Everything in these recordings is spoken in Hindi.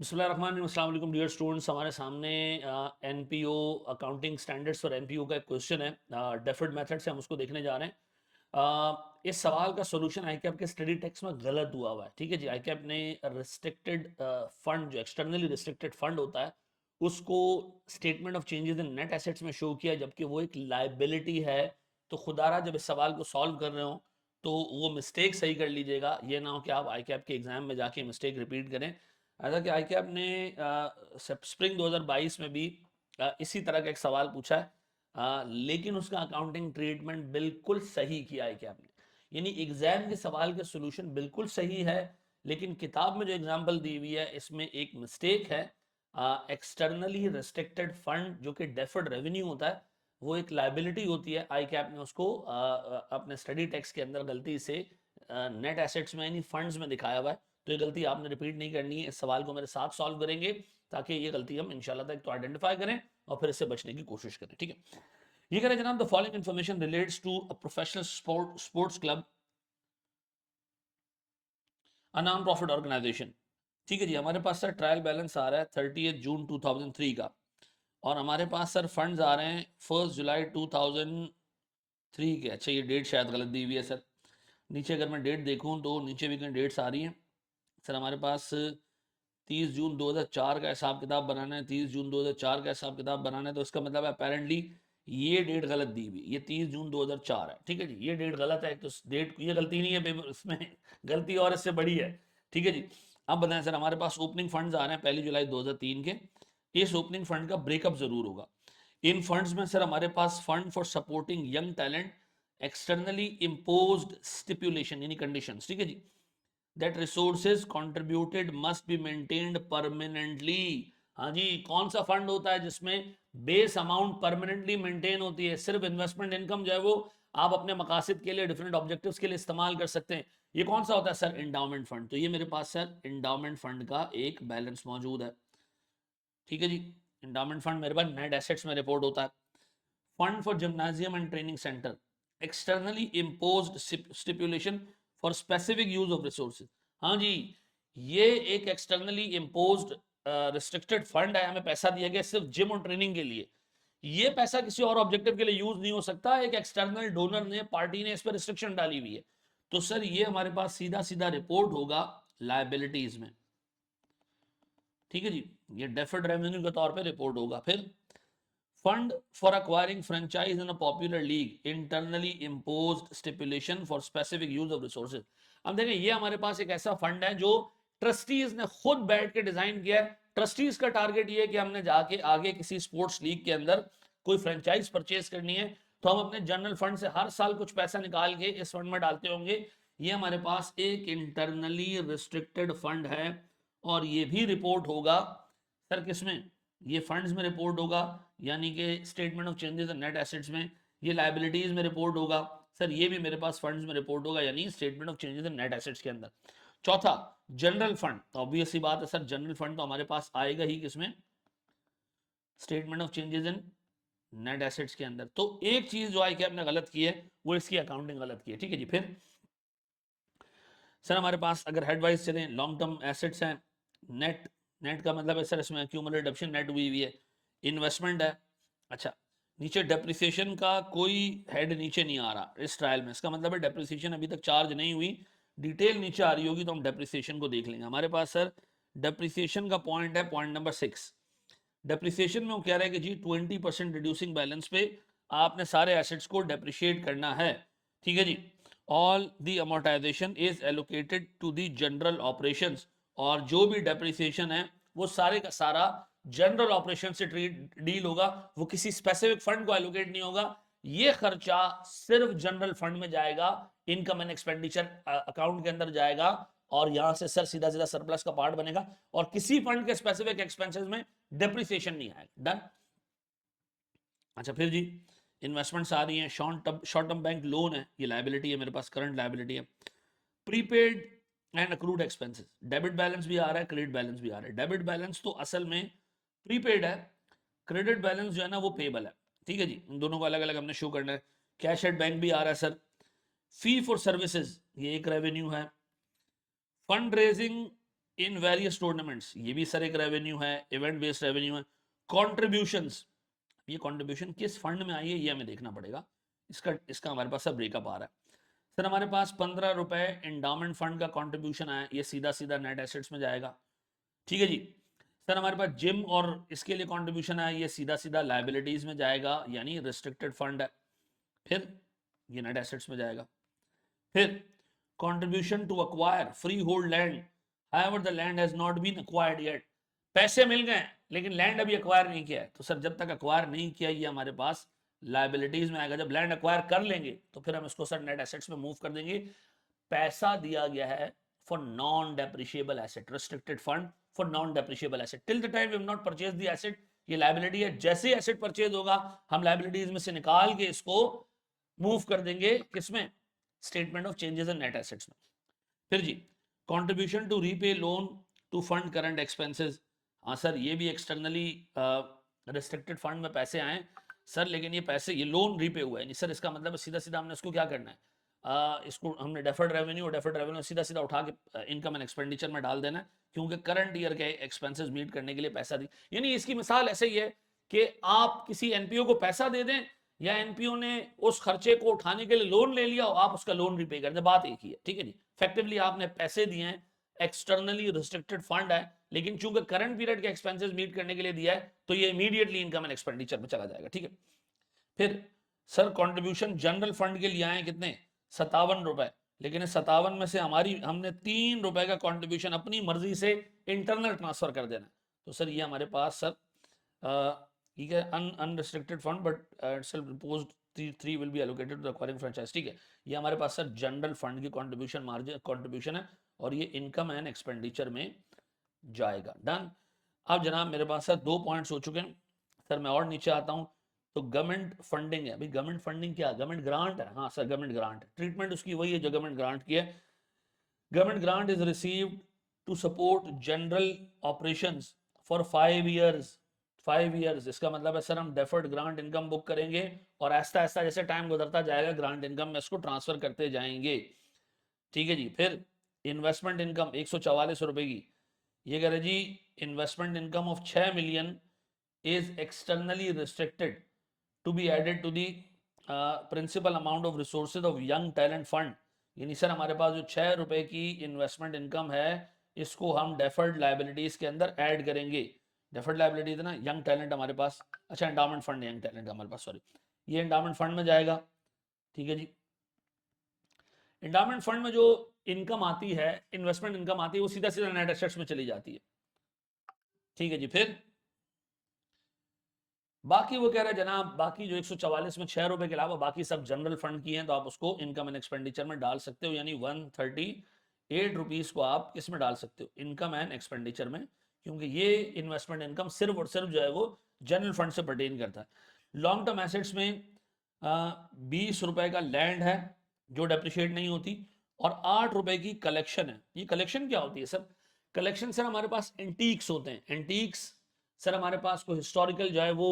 बिस्मिल्लाहिर्रहमानिर्रहीम डियर स्टूडेंट्स, हमारे सामने एनपीओ अकाउंटिंग स्टैंडर्ड्स और एनपीओ का एक क्वेश्चन है। डेफर्ड मेथड से हम उसको देखने जा रहे हैं। इस सवाल का सॉल्यूशन आईकैप के स्टडी टेक्स्ट में गलत हुआ हुआ है। ठीक है जी, आईकैप ने रिस्ट्रिक्टेड फंड, जो एक्सटर्नली रिस्ट्रिक्टेड फंड होता है, उसको statement of changes in net assets में शो किया, जबकि वो एक लाइबिलिटी है। तो खुदारा जब इस सवाल को सॉल्व कर रहे हो तो वो मिस्टेक सही कर लीजिएगा, ये ना हो कि आप आईकैप के एग्जाम में जाके मिस्टेक रिपीट करें। हालांकि आईकैप ने स्प्रिंग 2022 में भी इसी तरह का एक सवाल पूछा है, लेकिन उसका अकाउंटिंग ट्रीटमेंट बिल्कुल सही किया आईकैप ने। यानी एग्जाम के सवाल के सॉल्यूशन बिल्कुल सही है, लेकिन किताब में जो एग्जांपल दी हुई है इसमें एक मिस्टेक है। एक्सटर्नली रिस्ट्रिक्टेड फंड जो कि डेफर्ड रेवेन्यू होता है, वो एक लाइबिलिटी होती है। आईकैप ने उसको अपने स्टडी टेक्स्ट के अंदर गलती से नेट एसेट्स में यानी फंड्स में दिखाया हुआ है। तो ये गलती आपने रिपीट नहीं करनी है। इस सवाल को मेरे साथ सॉल्व करेंगे ताकि ये गलती हम इंशाल्लाह तक तो आइडेंटिफाई करें और फिर इससे बचने की कोशिश करें। ठीक है, ये करें जनाब, the following information relates to a professional sports club, a non profit organisation. ठीक है जी, हमारे पास सर ट्रायल बैलेंस आ रहा है 30 जून 2003 का, और हमारे पास सर फंड्स आ रहे हैं 1 जुलाई 2003 के। अच्छा, ये डेट शायद गलत दी हुई है सर। नीचे अगर मैं डेट देखूं तो नीचे भी कहीं डेट्स आ रही हैं सर। हमारे पास 30 जून 2004 का हिसाब किताब बनाना है, 30 जून 2004 का हिसाब किताब बनाना है, तो इसका मतलब है अपेरेंटली ये डेट गलत दी हुई, ये 30 जून 2004 है। ठीक है जी, ये डेट गलत है, तो डेट ये गलती नहीं है पेपर, इसमें गलती और इससे बड़ी है। ठीक है जी, अब बताएं सर, हमारे पास ओपनिंग फंड्स आ रहे हैं 1 जुलाई 2003 के। इस ओपनिंग फंड का ब्रेकअप जरूर होगा। इन फंड्स में सर हमारे पास fund for supporting young talent, externally imposed stipulation यानी कंडीशंस। ठीक है जी, that resources contributed must be maintained permanently। हाँ जी, कौन सा फंड होता है जिसमें बेस अमाउंट परमानेंटली मेंटेन होती है, सिर्फ इन्वेस्टमेंट इनकम जो है वो आप अपने मकासद के लिए, डिफरेंट ऑब्जेक्टिव्स के लिए इस्तेमाल कर सकते हैं। ये कौन सा होता है सर? Endowment fund. तो ये मेरे पास सर इंडाउमेंट फंड का एक बैलेंस मौजूद है। ठीक है जी, इंडाउमेंट फंड मेरे पास नेट एसेट्स में रिपोर्ट होता है। Fund for gymnasium and training centre, externally imposed stipulation for specific use of resources. हाँ जी, ये एक एक्सटर्नली इम्पोज्ड रिस्ट्रिक्टेड फंड है, हमें पैसा दिया गया सिर्फ जिम और ट्रेनिंग के लिए। ये पैसा किसी और ऑब्जेक्टिव के लिए यूज नहीं हो सकता। एक एक्सटर्नल डोनर ने, पार्टी ने इस पर रिस्ट्रिक्शन डाली हुई है। तो सर ये हमारे पास सीधा सीधा रिपोर्ट होगा लायबिलिटीज में। ठीक है जी, ये डेफर्ड रेवेन्यू के तौर पे रिपोर्ट होगा। फिर fund for acquiring franchise in a popular league, internally imposed stipulation for specific use of resources. अब देखें, ये हमारे पास एक ऐसा फंड है जो ट्रस्टीज ने खुद बैठ के डिजाइन किया है। ट्रस्टीज का टारगेट ये है कि हमने जाके आगे किसी स्पोर्ट्स लीग के अंदर कोई फ्रेंचाइज परचेज करनी है, तो हम अपने जनरल फंड से हर साल कुछ पैसा निकाल के इस फंड में डालते होंगे। ये हमारे पास एक इंटरनली रिस्ट्रिक्टेड फंड है, और ये भी रिपोर्ट होगा सर किसमें? ये फंड्स में रिपोर्ट होगा, यानी कि statement of changes in net assets में। ये लायबिलिटीज में रिपोर्ट होगा सर, ये भी मेरे पास फंड्स में रिपोर्ट होगा, यानी statement of changes in net assets के अंदर। चौथा, जनरल फंड। तो ऑब्वियस सी बात है सर, जनरल फंड तो हमारे पास आएगा ही किसमें? Statement of changes in net assets के अंदर। तो एक चीज जो आई कैप ने गलत की है वो इसकी अकाउंटिंग गलत की है। ठीक है जी, फिर सर हमारे पास अगर हेडवाइज चलें, लॉन्ग टर्म एसेट्स हैं, नेट, नेट का मतलब है सर इसमें एक्यूमुलेटेड डिडक्शन नेट हुई हुई है, इन्वेस्टमेंट है। अच्छा, नीचे डेप्रिसिएशन का कोई हेड नीचे नहीं आ रहा इस ट्रायल में, इसका मतलब है डेप्रिसिएशन अभी तक चार्ज नहीं हुई। डिटेल नीचे आ रही होगी तो हम डेप्रिसिएशन को देख लेंगे। हमारे पास सर डेप्रिसिएशन का पॉइंट है पॉइंट नंबर 6। डेप्रिसिएशन में वो कह रहा है कि जी 20% रिड्यूसिंग बैलेंस पे आपने सारे एसेट्स को डेप्रिशिएट करना है। ठीक है जी, all the amortization is allocated to the general operations, और जो भी डेप्रिसिएशन है वो सारे का सारा जनरल ऑपरेशन से डील होगा, वो किसी स्पेसिफिक फंड को एलोकेट नहीं होगा। ये खर्चा सिर्फ जनरल फंड में जाएगा, इनकम एंड एक्सपेंडिचर अकाउंट के अंदर जाएगा, और यहां से सर सीधा सीधा सरप्लस का पार्ट बनेगा, और किसी फंड के स्पेसिफिक एक्सपेंसेस में डेप्रिसिएशन नहीं आएगा। डन। अच्छा, फिर जी इन्वेस्टमेंट्स आ रही हैं, शॉर्ट टर्म बैंक लोन है, ये लायबिलिटी है मेरे पास, करंट लायबिलिटी है। Prepaid and accrued expenses, debit balance भी आ रहा है, क्रेडिट बैलेंस भी आ रहा है। डेबिट बैलेंस तो असल में प्रीपेड है, क्रेडिट बैलेंस जो है ना वो पेबल है। ठीक है जी, इन दोनों को अलग अलग हमने शो करना है। कैश एट बैंक भी आ रहा है सर। फी फॉर सर्विसेज, ये एक रेवेन्यू है। Fund raising in various tournaments, ये भी सर एक रेवेन्यू है, इवेंट बेस्ड रेवेन्यू है। कॉन्ट्रीब्यूशंस, ये कॉन्ट्रीब्यूशन किस फंड में आई है ये हमें देखना पड़ेगा, इसका हमारे पास सब ब्रेकअप आ रहा है। सर हमारे पास 15 रुपए इंडाउमेंट फंड का कंट्रीब्यूशन आया, ये सीधा सीधा नेट एसेट्स में जाएगा। ठीक है जी। सर हमारे पास जिम और इसके लिए कंट्रीब्यूशन आया, ये सीधा सीधा लाइबिलिटीज में जाएगा, यानी रिस्ट्रिक्टेड फंड है। फिर ये नेट एसेट्स में जाएगा। फिर contribution to acquire freehold land, however the land has not been acquired yet, पैसे मिल गए लेकिन लैंड अभी अक्वायर नहीं किया है, तो सर जब तक अक्वायर नहीं किया ये हमारे पास लाइबिलिटीज में आएगा। जब लैंड अक्वायर कर लेंगे तो फिर हम इसको सर नेट एसेट्स में मूव कर देंगे। पैसा दिया गया है for non depreciable asset, restricted fund for non depreciable asset, till the time we have not purchase the asset, ये लाइबिलिटी है। जैसे ही एसेट परचेज होगा हम लाइबिलिटीज में से निकाल के इसको मूव कर देंगे किसमें, statement of changes in net assets में। फिर जी contribution to repay loan to fund current expenses, हाँ सर ये भी एक्सटर्नली रिस्ट्रिक्टेड फंड में पैसे आए सर, लेकिन ये पैसे ये लोन रीपे हुआ है नहीं सर, इसका मतलब सीधा सीधा हमने इसको क्या करना है, इसको हमने डेफर्ड रेवेन्यू और डेफर्ड रेवेन्यू सीधा सीधा उठा के इनकम एंड एक्सपेंडिचर में डाल देना है, क्योंकि करंट ईयर के एक्सपेंसेस मीट करने के लिए पैसा दी। यानी इसकी मिसाल ऐसे ही है कि आप किसी एनपीओ को पैसा दे दें या एनपीओ ने उस खर्चे को उठाने के लिए लोन ले लिया और आप उसका लोन रिपे कर दें, बात एक ही है। ठीक है जी, इफेक्टिवली आपने पैसे दिए हैं, एक्सटर्नली रिस्ट्रिक्टेड फंड है, लेकिन चूंकि करंट पीरियड के एक्सपेंसेस मीट करने के लिए दिया है तो ये इमीडिएटली इनकम एंड एक्सपेंडिचर में चला जाएगा। ठीक है। फिर सर कंट्रीब्यूशन जनरल फंड के लिए आए कितने, 57 रुपए, लेकिन 57 में से हमने 3 रुपए का कंट्रीब्यूशन अपनी मर्जी से इंटरनल ट्रांसफर कर देना, तो सर ये हमारे पास सर ठीक है unrestricted fund but self imposed 3 will be allocated to the acquiring franchise. ठीक है, ये हमारे पास सर जनरल फंड की कंट्रीब्यूशन मार्जिन कंट्रीब्यूशन है और ये इनकम एंड एक्सपेंडिचर में जाएगा। डन। अब जनाब मेरे पास सर 2 पॉइंट्स हो चुके हैं सर, मैं और नीचे आता हूं। तो गवर्नमेंट फंडिंग है, भाई गवर्नमेंट फंडिंग क्या, गवर्नमेंट ग्रांट है, हाँ सर गवर्नमेंट ग्रांट, ट्रीटमेंट उसकी वही है जो गवर्नमेंट ग्रांट की है। Government grant is received to support general operations for 5 years. 5 years इसका मतलब है सर हम डेफर्ड ग्रांट इनकम बुक करेंगे और ऐसा ऐसा जैसे टाइम गुजरता जाएगा ग्रांट इनकम में इसको ट्रांसफर करते जाएंगे। ठीक है जी। फिर इन्वेस्टमेंट इनकम 144 रुपए की, ये कह रहे जी investment income of 6 million is externally restricted to be added to the principal amount of resources of young talent fund. यानी सर हमारे पास जो 6 रुपए की इन्वेस्टमेंट इनकम है इसको हम डेफर्ड लाइबिलिटीज के अंदर ऐड करेंगे। डेफर्ड लाइबिलिटीज ना यंग टैलेंट हमारे पास, अच्छा एंडाउमेंट फंड यंग टैलेंट हमारे पास, सॉरी ये एंडाउमेंट फंड में जाएगा। ठीक है जी। एंडाउमेंट फंड में जो इनकम आती है, इन्वेस्टमेंट इनकम आती है, वो सीधा सीधा नेट एसेट्स में चली जाती है। ठीक है जी। फिर बाकी वो कह रहा है जनाब बाकी जो 144 में 6 रुपए के अलावा बाकी सब जनरल फंड की हैं, तो आप उसको इनकम एंड एक्सपेंडिचर में डाल सकते हो, यानी 138 रुपीज को आप किस में डाल सकते हो, इनकम एंड एक्सपेंडिचर में, क्योंकि ये इन्वेस्टमेंट इनकम सिर्फ और सिर्फ जो है वो जनरल फंड से पर्टेन करता है। लॉन्ग टर्म एसेट्स में 20 रुपए का लैंड है जो डेप्रिशिएट नहीं होती और 8 रुपए की कलेक्शन है। ये कलेक्शन क्या होती है सर, कलेक्शन सर हमारे पास एंटीक्स होते हैं, एंटीक्स सर हमारे पास कोई हिस्टोरिकल जो है वो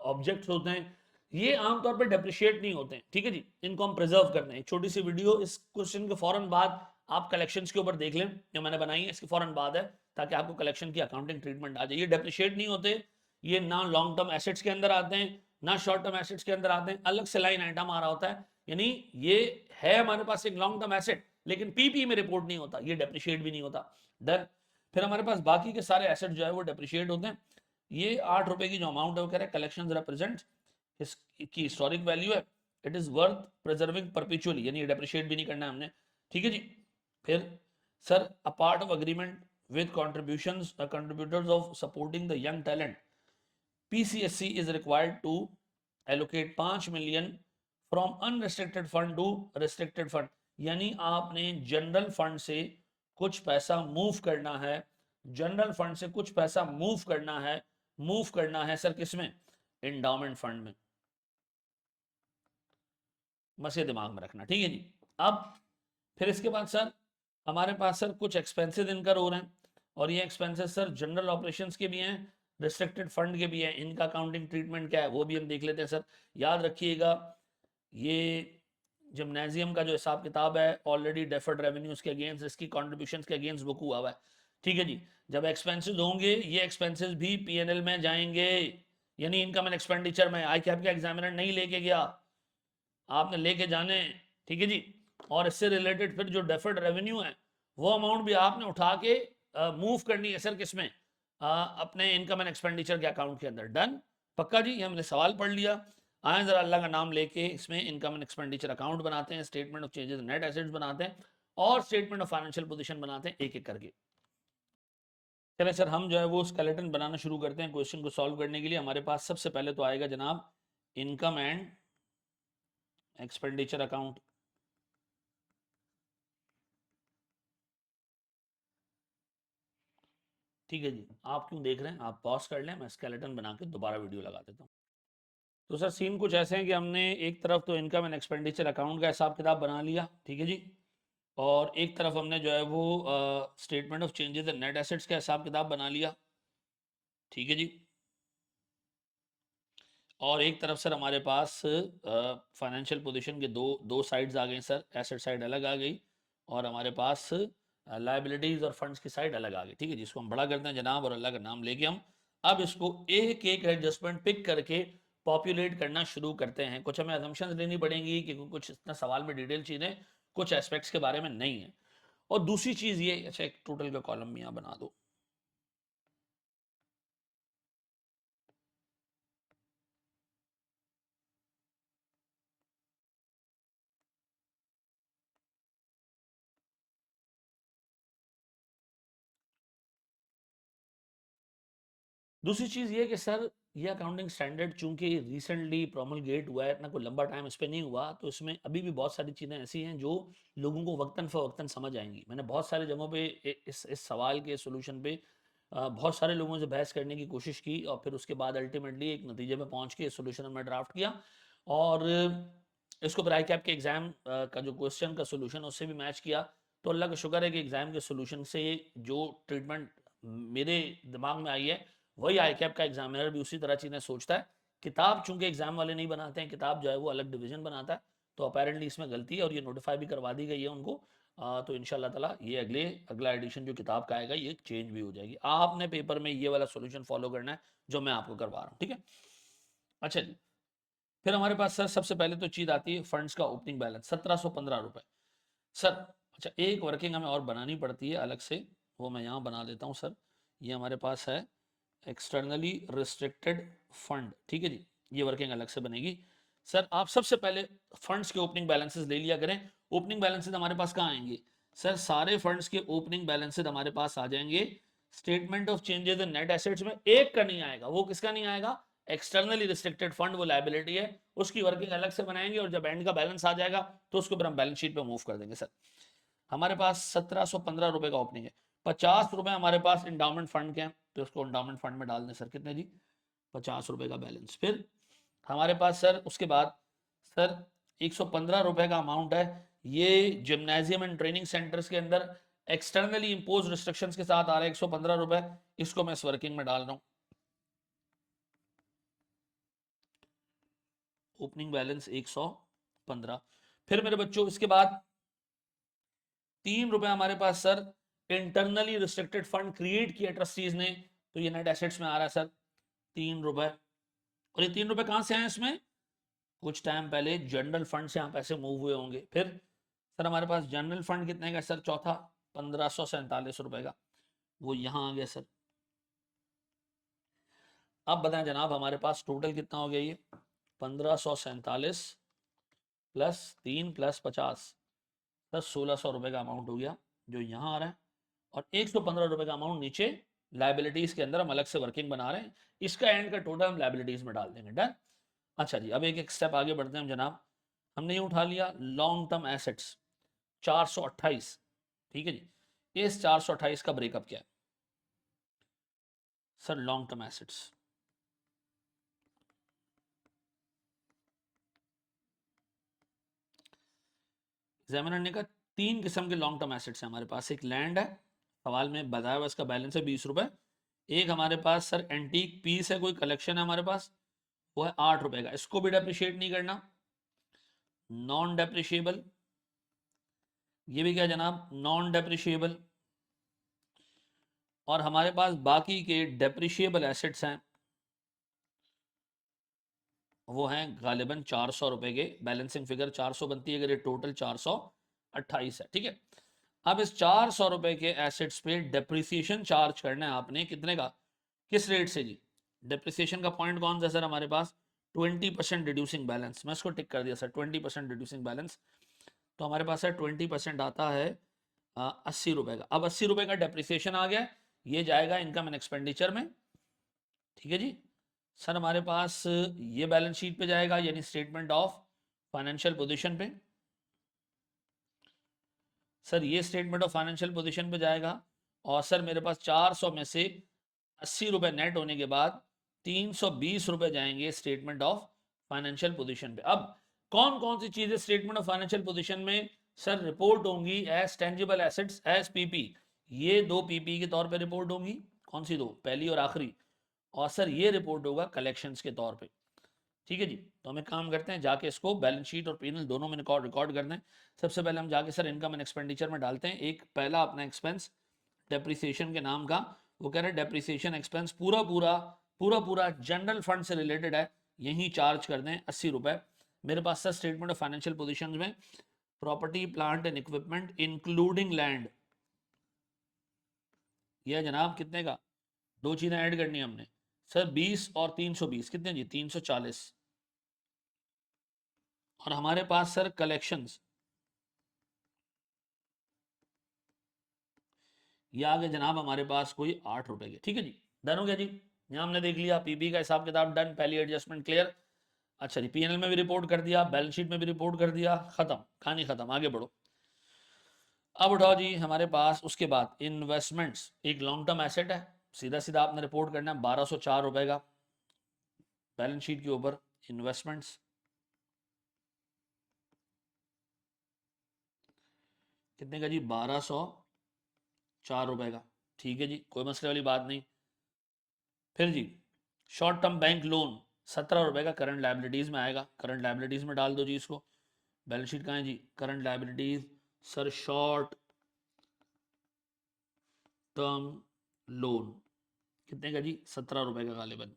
ऑब्जेक्ट्स होते हैं, ये आमतौर पे डेप्रिशिएट नहीं होते हैं। ठीक है जी, इनको हम प्रिजर्व करते हैं। एक छोटी सी वीडियो इस क्वेश्चन के फौरन बाद आप कलेक्शंस के ऊपर देख लें, जो मैंने बनाई है इसके फौरन बाद है, ताकि आपको कलेक्शन की अकाउंटिंग ट्रीटमेंट आ जाए। ये डेप्रिशिएट नहीं होते, ये ना लॉन्ग टर्म एसेट्स के अंदर आते हैं ना शॉर्ट टर्म एसेट्स के अंदर आते हैं, अलग से लाइन आइटम आ रहा होता है। यानी ये है हमारे पास एक लॉन्ग टर्म एसेट, लेकिन पीपी में रिपोर्ट नहीं होता, ये डेप्रिशिएट भी नहीं होता। डन। फिर हमारे पास बाकी के सारे एसेट जो है वो डेप्रिशिएट होते हैं। ये 8 रुपए की जो अमाउंट है वो कह रहा है कलेक्शन रिप्रेजेंट इसकी हिस्टोरिक वैल्यू है, it is worth preserving perpetually, यानी डेप्रिशिएट भी नहीं करना है हमने। ठीक है जी। फिर sir a part of agreement with contributions contributors of supporting the young talent, PCSC is required to allocate 5 million from unrestricted fund to restricted fund, यानी आपने जनरल फंड से कुछ पैसा मूव करना है, जनरल फंड से कुछ पैसा मूव करना है सर किसमें, एंडाउमेंट फंड में। बस ये दिमाग में रखना। ठीक है जी। अब फिर इसके बाद सर हमारे पास सर कुछ एक्सपेंसेस इनकर हो रहे हैं और ये एक्सपेंसेस सर जनरल ऑपरेशंस के भी हैं, रिस्ट्रिक्टेड फंड के भी हैं, इनका अकाउंटिंग ट्रीटमेंट क्या है वो भी हम देख लेते हैं सर। याद रखिएगा ये जिम्नेजियम का जो हिसाब किताब है ऑलरेडी डेफर्ड रेवेन्यूज के अगेंस्ट, इसकी कॉन्ट्रीब्यूशन के अगेंस्ट बुक हुआ है। ठीक है जी। जब एक्सपेंसेस होंगे ये एक्सपेंसेस भी पीएनएल में जाएंगे, यानी इनकम एंड एक्सपेंडिचर में। आई कैप का एग्जामिनर नहीं लेके गया, आपने लेके जाने, ठीक है जी। और इससे रिलेटेड फिर जो डेफर्ड रेवेन्यू है वो अमाउंट भी आपने उठा के मूव करनी है सर किसमें, अपने इनकम एंड एक्सपेंडिचर के अकाउंट के अंदर। डन, पक्का जी, ये हमने सवाल पढ़ लिया। आए जरा अल्लाह का नाम लेके इसमें इनकम एंड एक्सपेंडिचर अकाउंट बनाते हैं, statement of changes net assets बनाते हैं, और स्टेटमेंट ऑफ फाइनेंशियल पोजीशन बनाते हैं, एक एक करके। चलें सर, हम जो है वो स्केलेटन बनाना शुरू करते हैं क्वेश्चन को सॉल्व करने के लिए। हमारे पास सबसे पहले तो आएगा जनाब इनकम एंड एक्सपेंडिचर अकाउंट। ठीक है जी, आप क्यों देख रहे हैं, आप पॉज कर लें, मैं स्केलेटन बना के दोबारा वीडियो लगा देता हूँ। तो सर सीन कुछ ऐसे हैं कि हमने एक तरफ तो इनकम एंड एक्सपेंडिचर अकाउंट का हिसाब किताब बना लिया, ठीक है जी, और एक तरफ हमने जो है वो statement of changes and net assets का हिसाब किताब बना लिया, ठीक है जी। और एक तरफ सर हमारे पास फाइनेंशियल पोजीशन के दो दो साइड्स आ गई सर, एसेट साइड अलग आ गई, और हमारे पास लाइबिलिटीज और फंड्स की साइड अलग आ गई, ठीक है, जिसको हम बड़ा करते हैं जनाब, और अल्लाह का नाम लेके हम अब इसको एक एक एडजस्टमेंट पिक करके पॉपुलेट करना शुरू करते हैं। कुछ हमें असम्पशंस लेनी पड़ेंगी कि कुछ इतना सवाल में डिटेल चीज़ें कुछ एस्पेक्ट्स के बारे में नहीं है। और दूसरी चीज़ ये, अच्छा एक टोटल का कॉलम भी यहाँ बना दो। दूसरी चीज़ ये कि सर ये अकाउंटिंग स्टैंडर्ड चूंकि रिसेंटली प्रोमलगेट हुआ है, इतना कोई लंबा टाइम इस पर नहीं हुआ, तो इसमें अभी भी बहुत सारी चीज़ें ऐसी हैं जो लोगों को वक्तन फ़वक्तन समझ आएंगी। मैंने बहुत सारे जगहों पे इस सवाल के सोल्यूशन पे बहुत सारे लोगों से बहस करने की कोशिश की, और फिर उसके बाद अल्टीमेटली एक नतीजे में पहुंच के सोल्यूशन में ड्राफ्ट किया, और इसको फिर आई कैप के एग्ज़ाम का जो क्वेश्चन का सोल्यूशन उससे भी मैच किया। तो अल्लाह का शुक्र है कि एग्ज़ाम के सोल्यूशन से जो ट्रीटमेंट मेरे दिमाग में आई है वही आई कैप का एग्जामिनर भी उसी तरह चीज़ें सोचता है। किताब चूंकि एग्जाम वाले नहीं बनाते हैं, किताब जो है वो अलग डिवीजन बनाता है, तो अपेरेंटली इसमें गलती है, और ये नोटिफाई भी करवा दी गई है उनको। तो इंशाल्लाह ताला ये अगला एडिशन जो किताब का आएगा ये चेंज भी हो जाएगी। आपने पेपर में ये वाला सोल्यूशन फॉलो करना है जो मैं आपको करवा रहा हूँ, ठीक है। अच्छा जी, फिर हमारे पास सर सबसे पहले तो चीज़ आती है फंड्स का ओपनिंग बैलेंस 1715 रुपये सर। अच्छा, एक वर्किंग हमें और बनानी पड़ती है अलग से, वो मैं यहाँ बना देता हूँ सर। ये हमारे पास है एक्सटर्नली रिस्ट्रिक्टेड फंड, ठीक है जी, ये वर्किंग अलग से बनेगी। सर आप सबसे पहले फंड्स के ओपनिंग बैलेंसेस ले लिया करें। ओपनिंग बैलेंसेस हमारे पास कहाँ आएंगे सर, सारे फंड्स के ओपनिंग बैलेंसेस हमारे पास आ जाएंगे statement of changes in net assets में। एक का नहीं आएगा, वो किसका नहीं आएगा, एक्सटर्नली रिस्ट्रिक्टेड फंड, वो लायबिलिटी है, उसकी वर्किंग अलग से बनाएंगे, और जब एंड का बैलेंस आ जाएगा तो उसको फिर हम बैलेंस शीट पे मूव कर देंगे सर। हमारे पास 1715 रुपए का ओपनिंग है, 50 रुपए हमारे पास इंडाउमेंट फंड के हैं, तो उसको इंडाउमेंट फंड में डाल दें सर, कितने जी, 50 रुपए का बैलेंस। फिर हमारे पास सर उसके बाद सर 115 रुपए का अमाउंट है, ये जिम्नेजियम एंड ट्रेनिंग सेंटर्स के अंदर एक्सटर्नली इम्पोज रिस्ट्रिक्शंस के साथ आ रहा है 115 रुपए, इसको मैं इस वर्किंग में डाल रहा हूं, ओपनिंग बैलेंस 115। फिर मेरे बच्चों इसके बाद 3 रुपए हमारे पास sir internally restricted fund create किया ट्रस्टीज ने, तो ये नेट एसेट्स में आ रहा है सर 3 रुपए। और ये 3 रुपए कहां से आए, इसमें कुछ टाइम पहले जनरल फंड से यहाँ पैसे मूव हुए होंगे। फिर सर हमारे पास जनरल फंड कितने का सर, चौथा 1547 रुपए का, वो यहाँ आ गया सर। अब बताएं जनाब हमारे पास टोटल कितना हो गया, ये 1547 प्लस 3 प्लस 50, सर 1600 रुपए का अमाउंट हो गया जो यहाँ आ रहा है, और 115 रुपए का अमाउंट नीचे लाइबिलिटीज के अंदर हम अलग से वर्किंग बना रहे हैं, इसका एंड का टोटल हम लाइबिलिटीज में डाल देंगे। डन। अच्छा जी, अब एक एक स्टेप आगे बढ़ते हैं हम जनाब। हमने ये उठा लिया लॉन्ग टर्म एसेट्स 428, ठीक है जी। इस 428 का ब्रेकअप क्या है sir, long term assets, examiner ने कहा 3 किस्म के लॉन्ग टर्म एसेट्स हैं हमारे पास। एक लैंड है, सवाल में बताया हुआ इसका बैलेंस है 20 रुपए। एक हमारे पास सर एंटीक पीस है, कोई कलेक्शन है हमारे पास, वो है 8 रुपए का, इसको भी डेप्रिशिएट नहीं करना, नॉन डेप्रिशिएबल। ये भी क्या जनाब, नॉन डेप्रिशिएबल। और हमारे पास बाकी के डेप्रिशिएबल एसेट्स हैं, वो हैं गालिबन 400 रुपए के। बैलेंसिंग फिगर 400 बनती है, अगर ये टोटल 428 है, ठीक है। अब इस 400 रुपए के एसेट्स पे डेप्रिसिएशन चार्ज करना है आपने, कितने का, किस रेट से जी। डेप्रिसिएशन का पॉइंट कौन सा सर हमारे पास, 20% रिड्यूसिंग बैलेंस। मैं इसको टिक कर दिया सर, 20% रिड्यूसिंग बैलेंस। तो हमारे पास सर 20% आता है 80 रुपए का। अब 80 रुपए का डेप्रिसिएशन आ गया, ये जाएगा इनकम एंड एक्सपेंडिचर में, ठीक है जी। सर हमारे पास ये बैलेंस शीट पे जाएगा, यानी स्टेटमेंट ऑफ फाइनेंशियल पोजीशन पे। सर ये स्टेटमेंट ऑफ फाइनेंशियल पोजीशन पे जाएगा, और सर मेरे पास 400 में से 80 रुपए नेट होने के बाद 320 रुपए जाएंगे स्टेटमेंट ऑफ फाइनेंशियल पोजीशन पे। अब कौन कौन सी चीजें स्टेटमेंट ऑफ फाइनेंशियल पोजीशन में सर रिपोर्ट होंगी as tangible assets as PP, ये दो पीपी के तौर पे रिपोर्ट होंगी। कौन सी दो, पहली और आखिरी। और सर ये रिपोर्ट होगा कलेक्शंस के तौर पे, ठीक है जी। तो हम एक काम करते हैं, जाके इसको बैलेंस शीट और पीएनएल दोनों में रिकॉर्ड करते हैं। सबसे पहले हम जाके सर इनकम एंड एक्सपेंडिचर में डालते हैं। एक पहला अपना एक्सपेंस डेप्रिसिएशन के नाम का, वो कह रहे हैं डेप्रिसिएशन एक्सपेंस पूरा जनरल फंड से रिलेटेड है, यही चार्ज कर दें 80 रुपए। मेरे पास sir statement of financial position में property plant and equipment including land, यह जनाब कितने का, दो चीजें ऐड करनी है हमने सर, 20 और 320, कितने जी, 340। और हमारे पास सर कलेक्शंस, ये आ गए जनाब हमारे पास कोई 8 रुपए के, ठीक है जी। डन हो गया जी, यहाँ हमने देख लिया पीपी का हिसाब किताब डन, पहली एडजस्टमेंट क्लियर। अच्छा जी, पीएनएल में भी रिपोर्ट कर दिया, बैलेंस शीट में भी रिपोर्ट कर दिया, खत्म, कहानी खत्म, आगे बढ़ो। अब उठाओ जी हमारे पास उसके बाद इन्वेस्टमेंट्स, एक लॉन्ग टर्म एसेट है, सीधा सीधा आपने रिपोर्ट करना है 1204 रुपए का बैलेंस शीट के ऊपर इन्वेस्टमेंट्स, कितने का जी, 1204 रुपए का, ठीक है जी, कोई मसले वाली बात नहीं। फिर जी शॉर्ट टर्म बैंक लोन 17 रुपए का करंट लाइबिलिटीज में आएगा, करंट लाइबिलिटीज में डाल दो जी इसको। बैलेंस शीट कहाँ है जी, current liabilities, sir short term loan कितने का जी, 17 रुपए का गालिबन।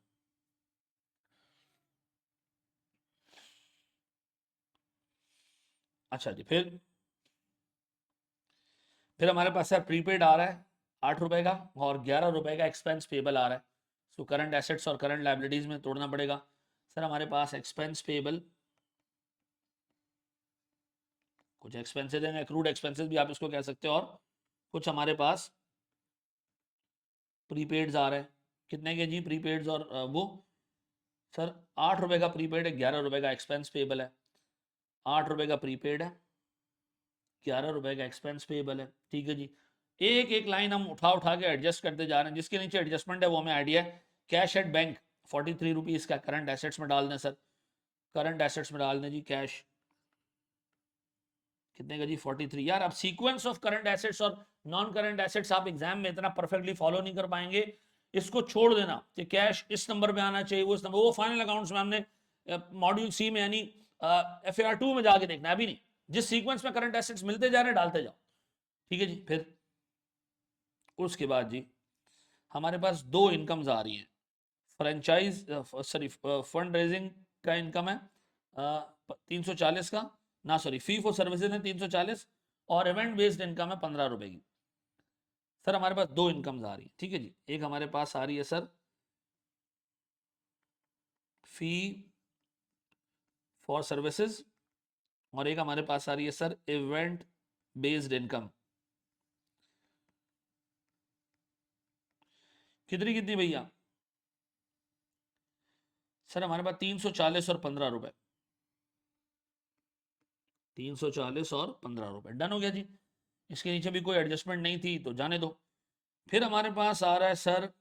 अच्छा जी, फिर हमारे पास सर प्रीपेड आ रहा है 8 रुपए का, और 11 रुपए का एक्सपेंस पेबल आ रहा है। तो करंट एसेट्स और करंट लाइबिलिटीज में तोड़ना पड़ेगा। सर हमारे पास एक्सपेंस पेबल, कुछ एक्सपेंसेस हैं, एक्रूड एक्सपेंसेस भी आप इसको कह सकते हो, और कुछ हमारे पास प्रीपेड्स आ रहे हैं, कितने के जी प्रीपेड्स, और वो सर 8 रुपए का प्रीपेड है, 11 रुपए का एक्सपेंस पेबल है। 8 रुपए का प्रीपेड है, 11 रुपए का एक्सपेंस पेबल है, ठीक है जी। एक एक लाइन हम उठा उठा के एडजस्ट करते जा रहे हैं, जिसके नीचे एडजस्टमेंट है वो हमें आइडिया है। कैश एट बैंक 43 रुपीज़ का करंट एसेट्स में डाल दें सर, करंट एसेट्स में डाल दें जी कैश, कितने का जी 43। यार अब सीक्वेंस ऑफ करंट एसेट्स और नॉन करंट एसेट्स आप एग्जाम में इतना परफेक्टली फॉलो नहीं कर पाएंगे, इसको छोड़ देना कि कैश इस नंबर पे आना चाहिए, वो इस नंबर, वो फाइनल अकाउंट्स में हमने मॉड्यूल सी में यानी FAR 2 में जाके देखना है, अभी नहीं। जिस सीक्वेंस में करंट एसेट्स मिलते जा रहे हैं डालते जाओ, ठीक है जी। फिर उसके बाद जी हमारे पास दो इनकम्स आ रही हैं, फ्रेंचाइज सॉरी फंड रेजिंग का इनकम है 340 का, ना सॉरी फी फॉर सर्विसेज है 340, और इवेंट बेस्ड इनकम है 15 रुपए की। सर हमारे पास दो इनकम्स आ रही है, ठीक है जी। एक हमारे पास आ रही है सर फी फॉर सर्विसेज, और एक हमारे पास आ रही है सर इवेंट बेस्ड इनकम। कितनी कितनी भैया, सर हमारे पास 340 और 15 रुपए, 340 और 15 रुपए, डन हो गया जी। इसके नीचे भी कोई एडजस्टमेंट नहीं थी तो जाने दो। फिर हमारे पास आ रहा है सर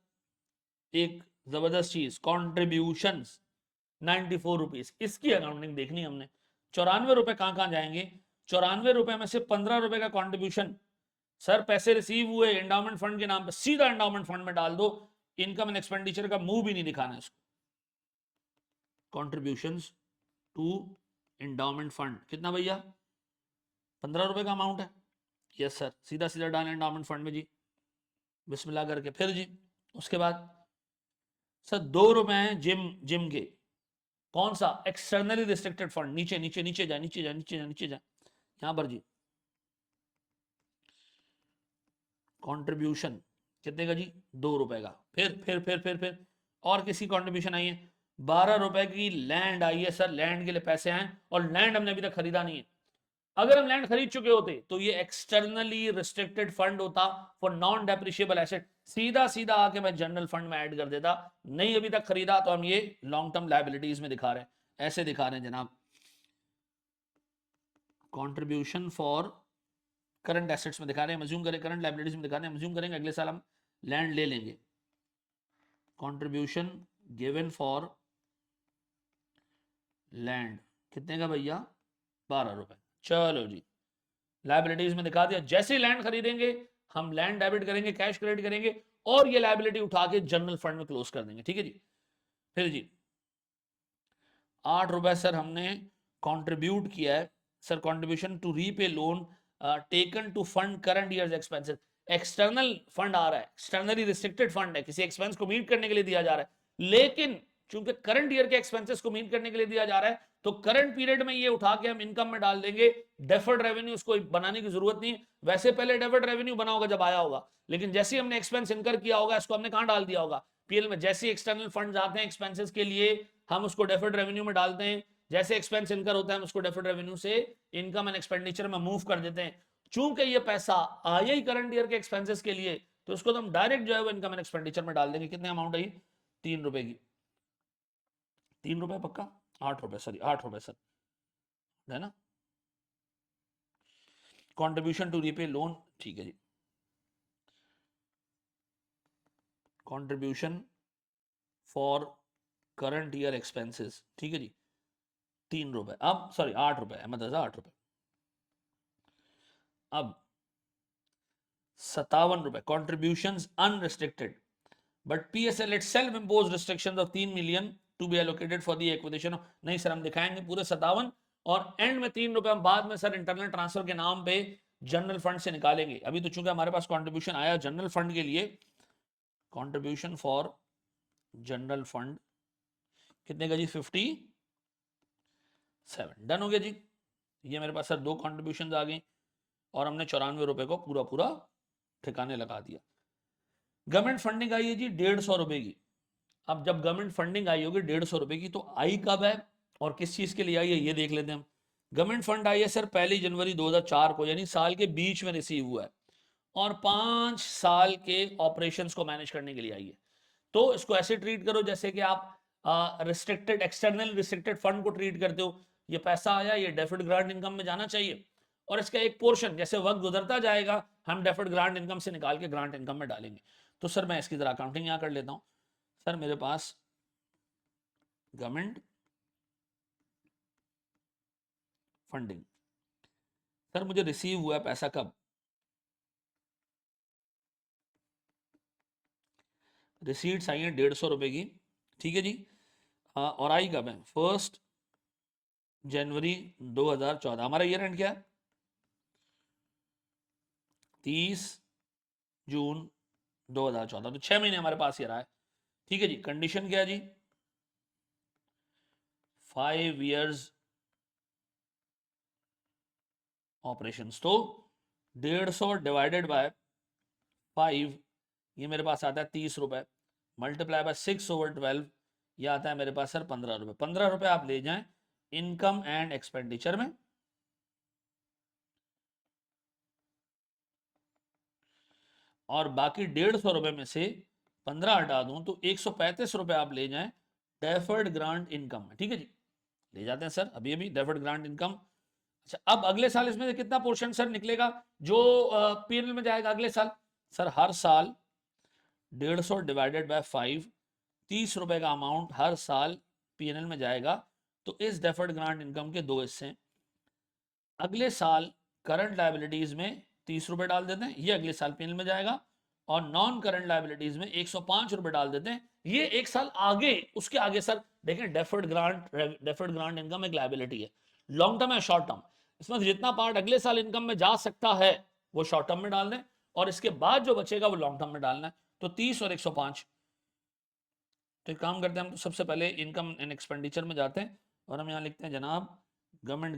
एक जबरदस्त चीज, कॉन्ट्रीब्यूशन 94 रुपीज, इसकी अकाउंटिंग देखनी हमने। 94 रुपए कहाँ कहाँ जाएंगे, 94 रुपए में से 15 रुपए का कॉन्ट्रीब्यूशन, सर पैसे रिसीव हुए एंडाउमेंट फंड के नाम पे, सीधा एंडाउमेंट फंड में डाल दो, इनकम एंड एक्सपेंडिचर का मुंह भी नहीं दिखाना है इसको। कॉन्ट्रीब्यूशंस टू एंडाउमेंट फंड कितना भैया, 15 रुपए का अमाउंट है, यस सर, सीधा सीधा डालें एंडाउमेंट फंड में जी। बिस्मिल्लाह करके। फिर जी उसके बाद सर 2 रुपए हैं जिम जिम के, कौन सा? एक्सटर्नली रिस्ट्रिक्टेड फंड, नीचे नीचे नीचे जाए, नीचे जाए, नीचे जाए, नीचे जाए, यहां पर जी कंट्रीब्यूशन कितने का जी? 2 रुपए का। फिर और किसी कंट्रीब्यूशन आई है? 12 रुपए की लैंड आई है सर, लैंड के लिए पैसे आए और लैंड हमने अभी तक खरीदा नहीं है। अगर हम लैंड खरीद चुके होते तो ये एक्सटर्नली रिस्ट्रिक्टेड फंड होता फॉर नॉन डेप्रिशिएबल एसेट, सीधा सीधा आके मैं जनरल फंड में ऐड कर देता। नहीं अभी तक खरीदा तो हम ये लॉन्ग टर्म लायबिलिटीज में दिखा रहे हैं, ऐसे दिखा रहे हैं जनाब। कंट्रीब्यूशन फॉर करंट एसेट्स में दिखा रहे हैं, मज्यूम करें करंट लायबिलिटीज में दिखा रहे हैं, मज्यूम करेंगे अगले साल हम लैंड ले लेंगे। कंट्रीब्यूशन गिवन फॉर लैंड कितने का भैया? 12 रुपए। चलो जी लायबिलिटीज में दिखा दिया, जैसे ही लैंड खरीदेंगे हम लैंड डेबिट करेंगे, कैश क्रेडिट करेंगे और ये लायबिलिटी उठा के जनरल फंड में क्लोज कर देंगे। ठीक है जी। फिर जी 8 रुपए सर हमने कंट्रीब्यूट किया है sir, contribution to repay loan taken to fund current years expenses. External fund आ रहा है, एक्सटर्नली रिस्ट्रिक्टेड फंड है, किसी एक्सपेंस को मीट करने के लिए दिया जा रहा है, लेकिन चूंकि करंट ईयर के एक्सपेंसेस को मीट करने के लिए दिया जा रहा है तो करंट पीरियड में ये उठा के हम इनकम में डाल देंगे। डेफर्ड रेवेन्यू उसको बनाने की जरूरत नहीं है, वैसे पहले डेफर्ड रेवेन्यू बना होगा जब आया होगा, लेकिन जैसे ही हमने एक्सपेंस इनकर किया होगा इसको हमने कहां डाल दिया होगा? पीएल में। जैसे एक्सटर्नल फंड आते हैं एक्सपेंसेस के लिए हम उसको डेफर्ड रेवेन्यू में डालते हैं, जैसे एक्सपेंस इनकर होता है हम उसको डेफर्ड रेवेन्यू से इनकम एंड एक्सपेंडिचर में मूव कर देते हैं। चूंकि ये पैसा आया ही करंट ईयर के एक्सपेंसेस के लिए तो उसको तो हम डायरेक्ट जो है वो इनकम एंड एक्सपेंडिचर में डाल देंगे। कितने अमाउंट आई? 3 रुपए की। 3 रुपए पक्का? 8 रुपए, सॉरी 8 रुपए सर, है ना। कंट्रीब्यूशन टू रीपे लोन, ठीक है जी। Contribution for current year expenses, ठीक है जी। 3 रुपए, अब सॉरी 8 रुपए, अहमद रजा 8 रुपए। अब 57 रुपए contribution unrestricted but PSL it self imposed restriction of 3 million to be allocated for the acquisition of. नहीं सर हम दिखाएंगे पूरे 57 और एंड में 3 रुपए हम बाद में सर इंटरनल ट्रांसफर के नाम पे जनरल फंड से निकालेंगे। अभी तो चूंकि हमारे पास कंट्रीब्यूशन आया जनरल फंड के लिए, कंट्रीब्यूशन फॉर जनरल फंड कितने का जी? 57। डन हो गया जी। ये मेरे पास सर 2 कंट्रीब्यूशन आ गई और हमने 94 रुपए को पूरा पूरा ठिकाने लगा दिया। गवर्नमेंट फंडिंग आई है जी 150 रुपए की। अब जब गवर्नमेंट फंडिंग आई होगी 150 रुपए की तो आई कब है और किस चीज के लिए आई है ये देख लेते हैं हम। गवर्नमेंट फंड आई है सर 1 जनवरी 2004 को, यानी साल के बीच में रिसीव हुआ है और 5 साल के ऑपरेशंस को मैनेज करने के लिए आई है। तो इसको ऐसे ट्रीट करो जैसे कि आप रिस्ट्रिक्टेड एक्सटर्नल रिस्ट्रिक्टेड फंड को ट्रीट करते हो। ये पैसा आया, ये डेफर्ड ग्रांट इनकम में जाना चाहिए और इसका एक पोर्शन जैसे वक्त गुजरता जाएगा हम डेफर्ड ग्रांट इनकम से निकाल के ग्रांट इनकम में डालेंगे। तो सर मैं इसकी जरा अकाउंटिंग यहाँ कर लेता हूँ। सर मेरे पास गवर्नमेंट फंडिंग, सर मुझे रिसीव हुआ पैसा कब? रिसीट्स आई है 150 रुपए की, ठीक है जी। और आई कब है? 1 जनवरी 2014। हमारा ईयर एंड क्या है? 30 जून 2014। तो 6 महीने हमारे पास ये रहा है, ठीक है जी। कंडीशन क्या है जी? 5 years ऑपरेशंस। तो 150 डिवाइडेड बाय 5, ये मेरे पास आता है 30 रुपए, मल्टीप्लाई बाय 6/12, ये आता है मेरे पास सर 15 रुपए। 15 रुपए आप ले जाएं इनकम एंड एक्सपेंडिचर में, और बाकी 150 रुपए में से 15 हटा दूं तो 135 रुपए आप ले जाएं डेफर्ड ग्रांट इनकम में, ठीक है जी। ले जाते हैं सर अभी अभी डेफर्ड ग्रांट इनकम। अच्छा अब अगले साल इसमें से कितना पोर्शन सर निकलेगा जो पीएनएल में जाएगा अगले साल? सर हर साल 150 डिवाइडेड बाय 5, 30 रुपए का अमाउंट हर साल पीएनएल में जाएगा। तो इस डेफर्ड ग्रांट इनकम के 2 हिस्से, अगले साल करंट लायबिलिटीज में 30 रुपए डाल देते हैं, ये अगले साल पीएनएल में जाएगा, और नॉन करंट लायबिलिटीज में 105 रुपए डाल देते हैं, ये एक साल आगे उसके आगे सर देखें डेफर्ड ग्रांट इनकम एक लायबिलिटी है, लॉन्ग टर्म है शॉर्ट टर्म, इसमें जितना पार्ट अगले साल इनकम में जा सकता है वो शॉर्ट टर्म में डाल दें और इसके बाद जो बचेगा वो लॉन्ग टर्म में डालना है। तो 30 और 105। तो एक काम करते हैं हम, तो सबसे पहले इनकम एंड एक्सपेंडिचर में जाते हैं और हम यहाँ लिखते हैं जनाब गवर्नमेंट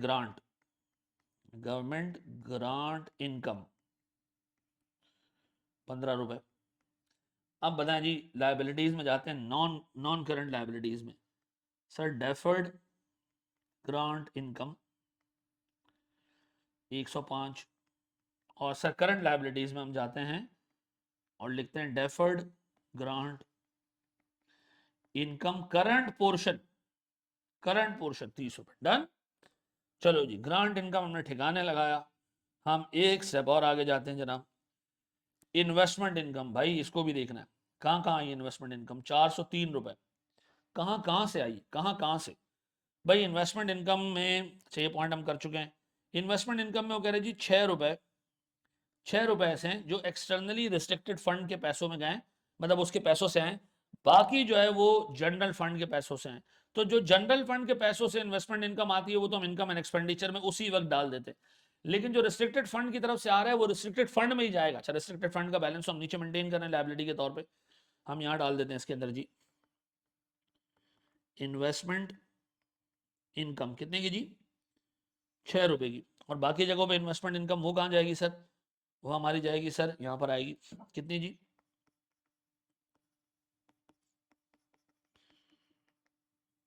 ग्रांट इनकम 15 रुपए। अब बताएं जी, लायबिलिटीज में जाते हैं, नॉन करंट लायबिलिटीज में सर डेफर्ड ग्रांट इनकम 105। और सर करंट लायबिलिटीज में हम जाते हैं और लिखते हैं deferred grant income current portion 30 रुपए। डन। चलो जी, ग्रांट इनकम हमने ठिकाने लगाया। हम एक स्टेप और आगे जाते हैं जनाब, इन्वेस्टमेंट इनकम। भाई इसको भी देखना है, कहां कहां आई इन्वेस्टमेंट इनकम 403 रुपए, कहां से आई, कहां से। भाई इन्वेस्टमेंट इनकम में 6 पॉइंट हम कर चुके हैं। इन्वेस्टमेंट इनकम में वो कह रहे जी 6 रुपए ऐसे हैं जो एक्सटर्नली रिस्ट्रिक्टेड फंड के पैसों में गए, मतलब उसके पैसों से आए। बाकी जो है वो जनरल फंड के पैसों से आए। तो जो जनरल फंड के पैसों से इन्वेस्टमेंट इनकम आती है वो तो हम इनकम एंड एक्सपेंडिचर में उसी वक्त डाल देते, लेकिन जो रिस्ट्रिक्टेड फंड की तरफ से आ रहा है वो रिस्ट्रिक्टेड फंड में ही जाएगा। अच्छा, रिस्ट्रिक्टेड फंड का बैलेंस हम नीचे मेंटेन कर रहे हैं लायबिलिटी के तौर पे, हम यहां डाल देते हैं इसके अंदर जी इन्वेस्टमेंट इनकम कितने की जी 6 रुपए की। और बाकी जगहों पे इन्वेस्टमेंट इनकम वो कहां जाएगी सर, वो हमारी जाएगी सर यहां पर आएगी कितनी जी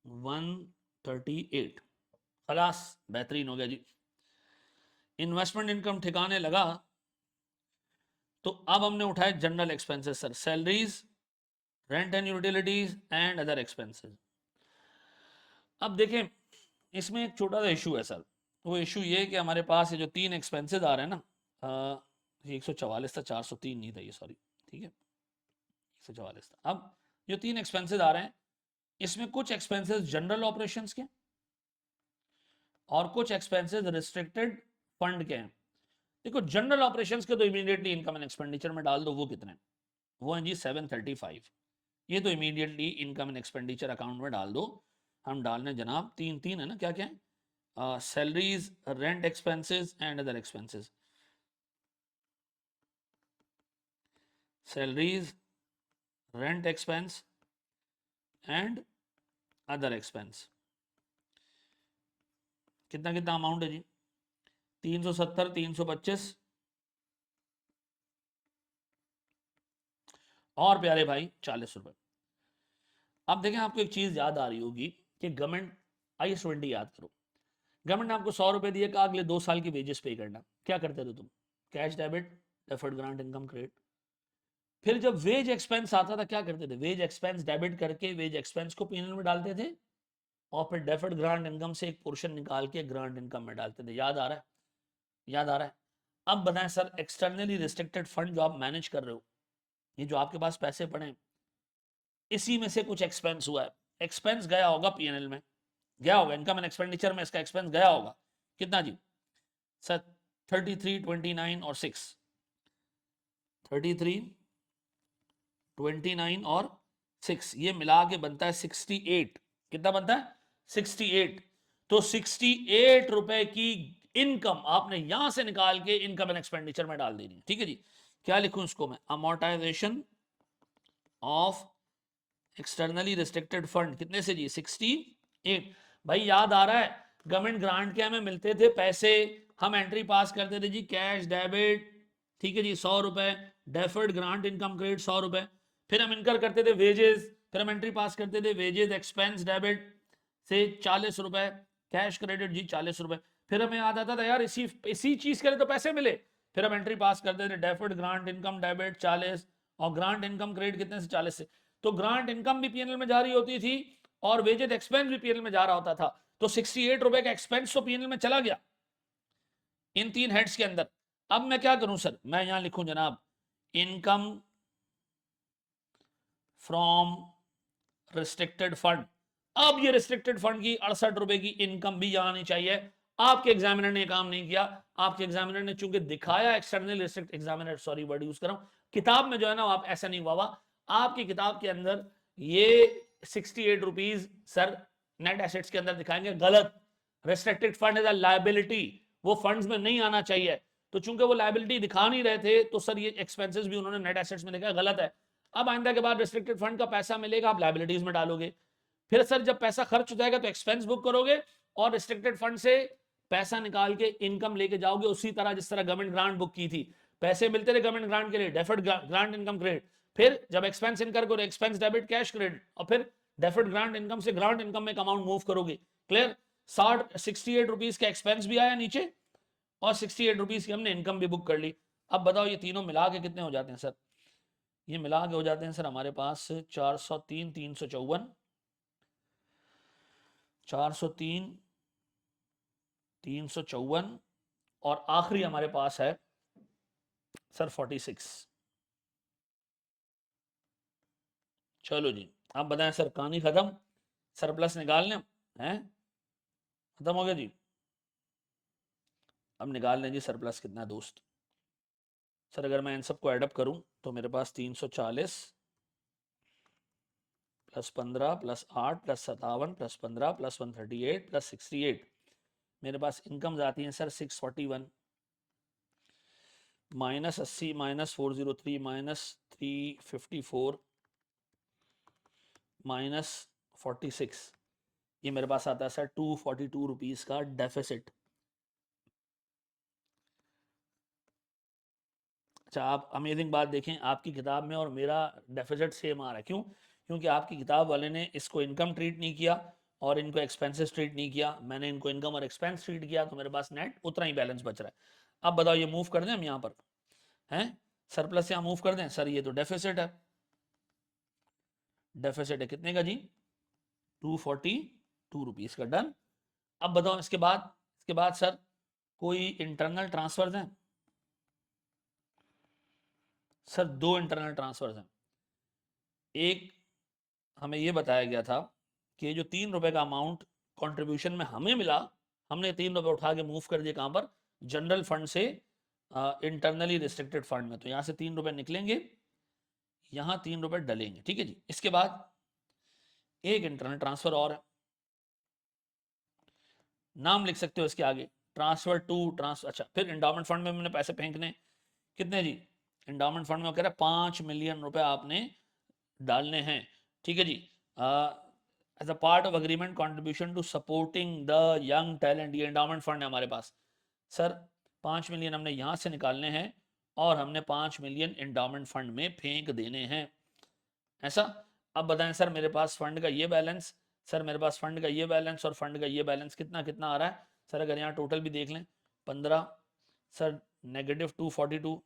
138। खलास, बेहतरीन हो गया जी। इन्वेस्टमेंट इनकम ठिकाने लगा तो अब हमने उठाए general expenses sir, salaries, rent and utilities and other expenses. अब देखें इसमें एक छोटा सा इशू है सर, वो इशू ये कि हमारे पास ये जो 3 एक्सपेंसेस आ रहे हैं ना, 144 था, 403 नहीं था ये, सॉरी, ठीक है 144 था। अब जो 3 एक्सपेंसेस आ रहे हैं इसमें कुछ एक्सपेंसेस जनरल ऑपरेशंस के और कुछ एक्सपेंसेस रिस्ट्रिक्टेड फंड के हैं। देखो जनरल ऑपरेशंस के तो इमीडिएटली इनकम एंड एक्सपेंडिचर में डाल दो, वो कितने, वो हैं जी 735। ये तो immediately income and expenditure account में डाल दो। हम डालने जनाब तीन है ना, क्या क्या है, salaries, rent expenses and other expenses. Salaries, rent expense and other expense. कितना कितना अमाउंट है जी 370, 325 और प्यारे भाई 40 रुपए। अब देखें आपको एक चीज याद आ रही होगी कि गवर्नमेंट IS-20 याद करो, गवर्नमेंट ने आपको 100 रुपए दिए, कहा अगले 2 साल की वेजेस पे करना। क्या करते थे तुम, cash debit, deferred grant income credit. फिर जब वेज एक्सपेंस आता था क्या करते थे, वेज एक्सपेंस डेबिट करके वेज एक्सपेंस को P&L में डालते थे और फिर डेफर्ड ग्रांट इनकम से एक पोर्शन निकाल के ग्रांट इनकम में डालते थे। याद आ रहा है, याद आ रहा है। अब बताएं सर, एक्सटर्नली रिस्ट्रिक्टेड फंड जो आप मैनेज कर रहे हो, ये जो आपके पास पैसे पड़े हैं, इसी में से कुछ एक्सपेंस हुआ है, एक्सपेंस गया होगा P&L में, गया होगा इनकम एंड एक्सपेंडिचर में, इसका एक्सपेंस गया होगा कितना जी सर 33, 29 और 6, 33, 29 और 6 ये मिला के बनता है 68। कितना बनता है 68। तो 68 रुपए की इनकम आपने यहां से निकाल के इनकम एंड एक्सपेंडिचर में डाल देनी है। ठीक है जी, क्या लिखूं इसको मैं, amortisation of externally restricted fund कितने से जी 68। भाई याद आ रहा है गवर्नमेंट ग्रांट के हमें मिलते थे पैसे, हम एंट्री पास करते थे जी कैश डेबिट, ठीक है जी 100 रुपए, डेफर्ड ग्रांट इनकम क्रेडिट 100 रुपए, फिर हम इनकर करते थे वेजेस, फिर हम एंट्री पास करते थे वेजेस एक्सपेंस डेबिट से 40 रुपए, कैश क्रेडिट जी 40 रुपए। फिर हमें याद आता था यार इसी चीज के लिए तो पैसे मिले, फिर हम एंट्री पास करते थे डेफर्ड ग्रांट इनकम डेबिट 40 और ग्रांट इनकम क्रेडिट कितने से 40 से। तो ग्रांट इनकम भी P&L में जा रही होती थी और वेजेस एक्सपेंस भी P&L में जा रहा होता था। तो 68 रुपए का एक्सपेंस तो P&L में चला गया इन 3 हेड्स के अंदर। अब मैं क्या करूं सर, मैं यहां लिखूं जनाब इनकम फ्रॉम रिस्ट्रिक्टेड फंड। अब ये रिस्ट्रिक्टेड फंड की 68 रुपए की इनकम भी यहां आनी चाहिए। आपके एग्जामिनर ने काम नहीं किया, आपके एग्जामिनर ने चूंकि दिखाया external restrict examiner, sorry word use कर रहा हूं, किताब में जो है ना आप ऐसा नहीं हुआ, आपकी किताब के अंदर ये 68 रुपीज सर नेट एसेट्स के अंदर दिखाएंगे, गलत। Restricted fund is a liability, वो फंड्स में नहीं आना चाहिए। तो चूंकि वो लायबिलिटी दिखा नहीं रहे थे तो सर ये एक्सपेंसेस भी उन्होंने नेट एसेट्स में देखा, गलत है। अब आइंदा के बाद रिस्ट्रिक्टेड फंड का पैसा मिलेगा, आप लायबिलिटीज में डालोगे, फिर सर जब पैसा खर्च हो जाएगा तो एक्सपेंस बुक करोगे और रिस्ट्रिक्टेड फंड से पैसा निकाल के इनकम लेके जाओगे, उसी तरह जिस तरह गवर्नमेंट ग्रांट बुक की थी, पैसे मिलते थे गवर्नमेंट ग्रांट के लिए, डेफर्ड ग्रांट इनकम क्रेडिट, फिर जब एक्सपेंस इनकर करो एक्सपेंस डेबिट कैश क्रेडिट, और फिर डेफर्ड ग्रांट इनकम से ग्रांट इनकम में अमाउंट मूव करोगे। क्लियर? 68 रुपीज का एक्सपेंस भी आया नीचे और 68 रुपीज की हमने इनकम भी बुक कर ली। अब बताओ ये तीनों मिला के कितने हो जाते हैं सर? ये मिला के हो जाते हैं सर हमारे पास 403, 354, 403, 354 और आखिरी हमारे पास है सर 46। चलो जी, आप बताएं सर, कहानी खत्म, सरप्लस निकाल लें हैं? खत्म हो गया जी। अब निकाल लें जी सरप्लस कितना है दोस्त। सर अगर मैं इन सबको एडअप करूं तो मेरे पास 340 plus 15 plus 8 plus 57 plus 15 plus 138 plus 68, मेरे पास इनकम्स आती हैं sir 641 minus 80 minus 403 minus 354 minus 46, ये मेरे पास आता है सर 242 रुपीज का डेफिसिट। अच्छा, आप अमेजिंग बात देखें, आपकी किताब में और मेरा डेफिसिट सेम आ रहा है। क्यों? क्योंकि आपकी किताब वाले ने इसको इनकम ट्रीट नहीं किया और इनको एक्सपेंसेस ट्रीट नहीं किया, मैंने इनको इनकम और एक्सपेंस ट्रीट किया, तो मेरे पास नेट उतना ही बैलेंस बच रहा है। अब बताओ ये मूव कर दें हम यहाँ पर, हैं? सरप्लस यहाँ मूव कर दें सर, ये तो डेफिसिट है। डेफिसिट है कितने का जी? 242 रुपीज का। डन। अब बताओ इसके बाद सर कोई इंटरनल ट्रांसफर हैं? सर दो इंटरनल ट्रांसफर हैं। एक, हमें यह बताया गया था कि जो 3 रुपए का अमाउंट कंट्रीब्यूशन में हमें मिला, हमने 3 रुपए उठा के मूव कर दिए कहां पर? जनरल फंड से इंटरनली रिस्ट्रिक्टेड फंड में। तो यहां से 3 रुपए निकलेंगे, यहां 3 रुपए डलेंगे। ठीक है जी। इसके बाद एक इंटरनल ट्रांसफर और है, नाम लिख सकते हो इसके आगे, ट्रांसफर टू ट्रांसफर। अच्छा, फिर इंडोमेंट फंड में हमने पैसे फेंकने, कितने जी? इंडोमेंट फंड में कह रहा है 5 मिलियन रुपए आपने डालने हैं। ठीक है जी। As a part of agreement contribution to supporting the young talent, ये इंडोमेंट फंड है हमारे पास। सर 5 मिलियन हमने यहां से निकालने हैं और हमने 5 मिलियन इंडोमेंट फंड में फेंक देने हैं, ऐसा। अब बताएं सर, मेरे पास फंड का ये बैलेंस, सर मेरे पास फंड का ये बैलेंस और फंड का ये बैलेंस कितना कितना आ रहा है? सर अगर यहाँ टोटल भी देख लें 15, सर -242,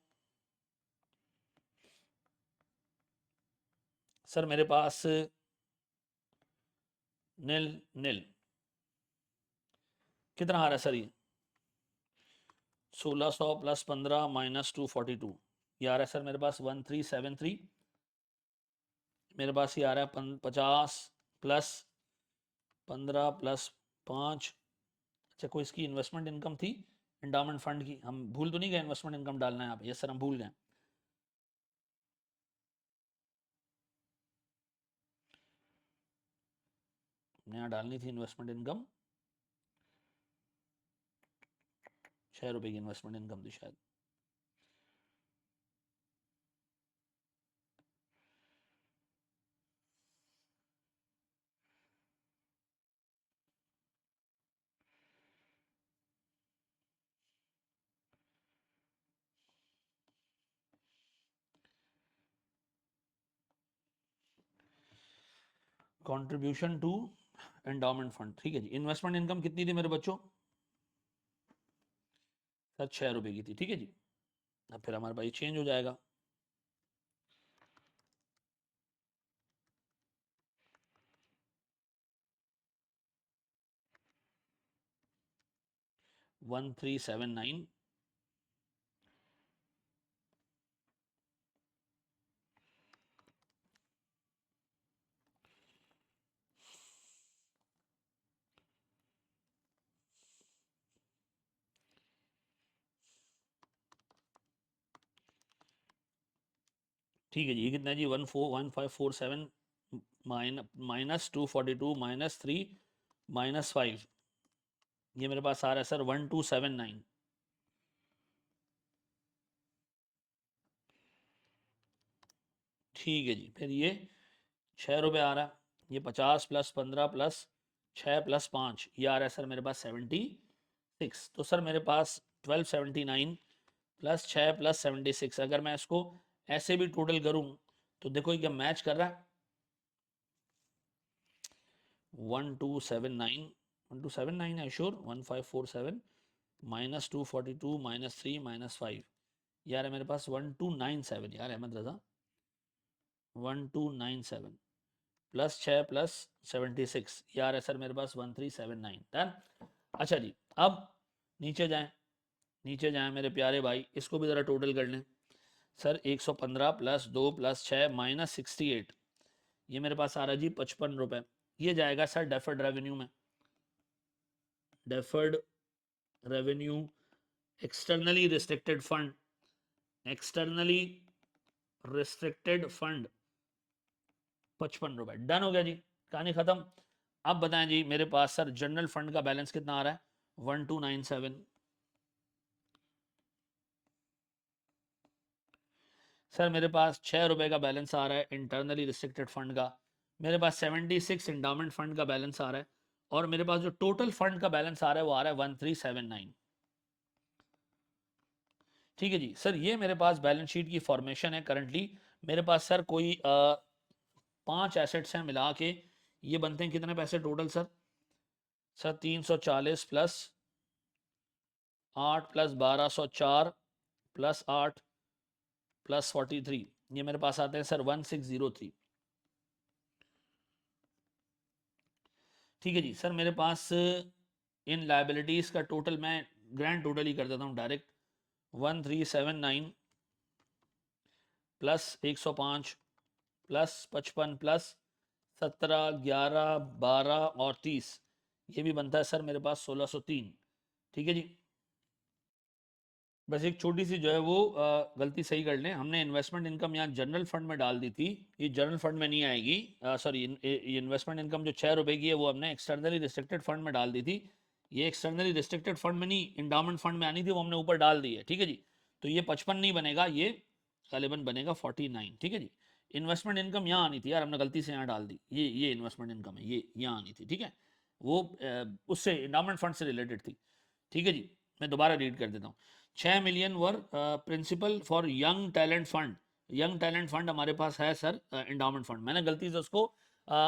सर मेरे पास नील नील, कितना आ रहा है सर? ये 1600 प्लस 15 माइनस 242, ये आ रहा है सर मेरे पास 1373। मेरे पास ये आ रहा है 50 प्लस 15 प्लस 5। अच्छा, कोई इसकी इन्वेस्टमेंट इनकम थी इंडोमेंट फंड की? हम भूल तो नहीं गए इन्वेस्टमेंट इनकम डालना है? आप यस सर हम भूल गए। यहाँ डालनी थी इन्वेस्टमेंट इनकम, 6 रुपए की इन्वेस्टमेंट इनकम थी शायद। कंट्रीब्यूशन टू एंडोमेंट फंड, ठीक है जी। इन्वेस्टमेंट इनकम कितनी थी मेरे बच्चों? सर 6 रुपए की थी। ठीक है जी। अब फिर हमारे पास चेंज हो जाएगा, वन थ्री सेवन नाइन, ठीक है जी। ये कितना है जी? 1547 माइनस 242 माइनस 3 माइनस 5, ये मेरे पास आ रहा है सर 1279। ठीक है जी, फिर ये 6 रुपये आ रहा है, ये 50 प्लस 15 प्लस 6 प्लस 5, ये आ रहा है सर मेरे पास 76। तो सर मेरे पास 1279 प्लस 6 प्लस 76, अगर मैं इसको ऐसे भी टोटल करूं तो देखो ये क्या मैच कर रहा है। 1279 है श्योर, 1547 माइनस 242 माइनस 3 माइनस 5, यार है मेरे पास 1297 यार अहमद रजा, 1297 प्लस 6 प्लस 76, यार है सर मेरे पास 1379। डन। अच्छा जी, अब नीचे जाएं, नीचे जाएं मेरे प्यारे भाई, इसको भी ज़रा टोटल कर लें। सर 115 प्लस 2 प्लस 6 माइनस 68, ये मेरे पास आ रहा है जी 55 रुपये। ये जाएगा सर डेफर्ड रेवेन्यू में, deferred revenue externally restricted fund, externally restricted fund 55 रुपये। डन हो गया जी, कहानी खत्म। अब बताएं जी मेरे पास सर जनरल फंड का बैलेंस कितना आ रहा है, 1297। सर मेरे पास 6 रुपये का बैलेंस आ रहा है इंटरनली रिस्ट्रिक्टेड फंड का, मेरे पास 76 इंडाउमेंट फंड का बैलेंस आ रहा है, और मेरे पास जो टोटल फंड का बैलेंस आ रहा है वो आ रहा है 1379। ठीक है जी सर, ये मेरे पास बैलेंस शीट की फॉर्मेशन है करंटली। मेरे पास सर कोई 5 एसेट्स हैं मिला के, ये बनते हैं कितने पैसे total sir? Sir 340 plus 8 plus 1204 plus 8 plus 43, ये मेरे पास आते हैं सर 1603। ठीक है जी सर, मेरे पास इन लाइबिलिटीज़ का टोटल मैं ग्रैंड टोटल ही कर देता हूँ डायरेक्ट, 1379 प्लस 105 प्लस 55 प्लस 17 11 12 और 30, ये भी बनता है सर मेरे पास 1603। ठीक है जी, बस एक छोटी सी जो है वो गलती सही कर लें, हमने इन्वेस्टमेंट इनकम यहाँ जनरल फंड में डाल दी थी, ये जनरल फंड में नहीं आएगी। सॉरी, ये इन्वेस्टमेंट इनकम जो 6 रुपये की है वो हमने एक्सटर्नली रिस्ट्रिक्टेड फंड में डाल दी थी, ये एक्सटर्नली रिस्ट्रिक्टेड फंड में नहीं इंडाउमेंट फंड में आनी थी, वो हमने ऊपर डाल दी है। ठीक है जी, तो ये 55 नहीं बनेगा, ये गालिबन बनेगा 49। ठीक है जी, इन्वेस्टमेंट इनकम यहाँ आनी थी यार, हमने गलती से यहाँ डाल दी, ये इन्वेस्टमेंट इनकम है, ये यहाँ आनी थी। ठीक है, वो उससे इंडाउमेंट फंड से रिलेटेड थी। ठीक है जी, मैं दोबारा रीड कर देता हूँ। 6 million were principal for young talent fund, young talent fund हमारे पास है सर इंडाउमेंट फंड, मैंने गलती से उसको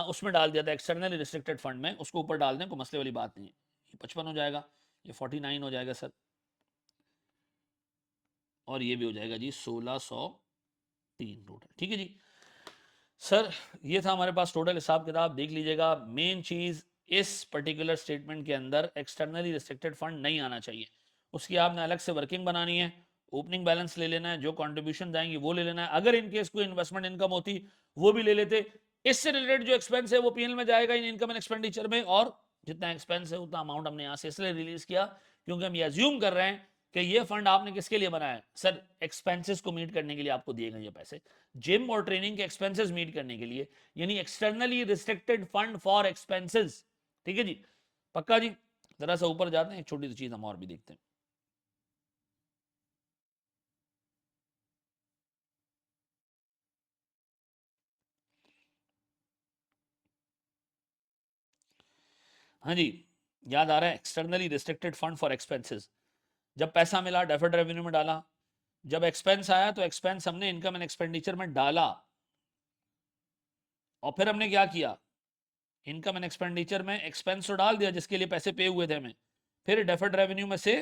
उसमें डाल दिया था एक्सटर्नली रिस्ट्रिक्टेड फंड में, उसको ऊपर डाल दें कोई मसले वाली बात नहीं है। ये 55 हो जाएगा, ये 49 हो जाएगा सर, और ये भी हो जाएगा जी 1603 टोटल। ठीक है जी सर, ये था हमारे पास टोटल हिसाब किताब, देख लीजिएगा। मेन चीज़ इस पर्टिकुलर स्टेटमेंट के अंदर एक्सटर्नली रिस्ट्रिक्टेड फंड नहीं आना चाहिए, उसकी आपने अलग से वर्किंग बनानी है, ओपनिंग बैलेंस ले लेना है, जो कंट्रीब्यूशन आएंगी वो ले लेना है, अगर इनकेस कोई इन्वेस्टमेंट इनकम होती वो भी ले लेते, इससे रिलेटेड जो एक्सपेंस है वो पीएल में जाएगा इन इनकम एंड एक्सपेंडिचर में, और जितना एक्सपेंस है उतना अमाउंट हमने यहाँ से इसलिए रिलीज किया क्योंकि हम ये अज्यूम कर रहे हैं कि ये फंड आपने किसके लिए बनाया है सर, एक्सपेंसेस को मीट करने के लिए आपको दिए गए ये पैसे, जिम और ट्रेनिंग के एक्सपेंसेस मीट करने के लिए, यानी externally restricted fund for expenses. ठीक है जी, पक्का जी। जरा सा ऊपर जाते हैं, एक छोटी सी चीज हम और भी देखते हैं। हाँ जी, याद आ रहा है, externally restricted fund for expenses, जब पैसा मिला डेफर्ड रेवेन्यू में डाला, जब एक्सपेंस आया तो एक्सपेंस हमने इनकम एंड एक्सपेंडिचर में डाला, और फिर हमने क्या किया, इनकम एंड एक्सपेंडिचर में एक्सपेंस तो डाल दिया जिसके लिए पैसे पे हुए थे हमें, फिर डेफर्ड रेवेन्यू में से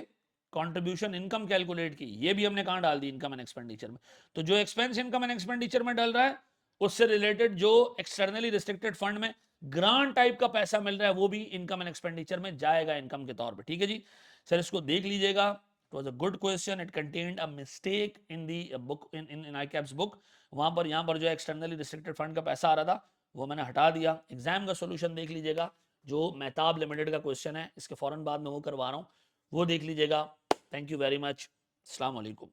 कंट्रीब्यूशन इनकम कैलकुलेट की, ये भी हमने कहां डाल दी, इनकम एंड एक्सपेंडिचर में। तो जो एक्सपेंस इनकम एंड एक्सपेंडिचर में डल रहा है उससे रिलेटेड जो एक्सटर्नली रिस्ट्रिक्टेड फंड में ग्रांट टाइप का पैसा मिल रहा है वो भी इनकम एंड एक्सपेंडिचर में जाएगा इनकम के तौर पर। ठीक है जी सर, इसको देख लीजिएगा, it was a good question, it contained a mistake in the book, in ICAPs book, वहां पर यहाँ पर जो एक्सटर्नली रिस्ट्रिक्टेड फंड का पैसा आ रहा था वो मैंने हटा दिया। एग्जाम का सॉल्यूशन देख लीजिएगा, जो मेहताब लिमिटेड का क्वेश्चन है इसके फौरन बाद में वो करवा रहा हूँ, वो देख लीजिएगा। थैंक यू वेरी मच, अस्सलाम वालेकुम।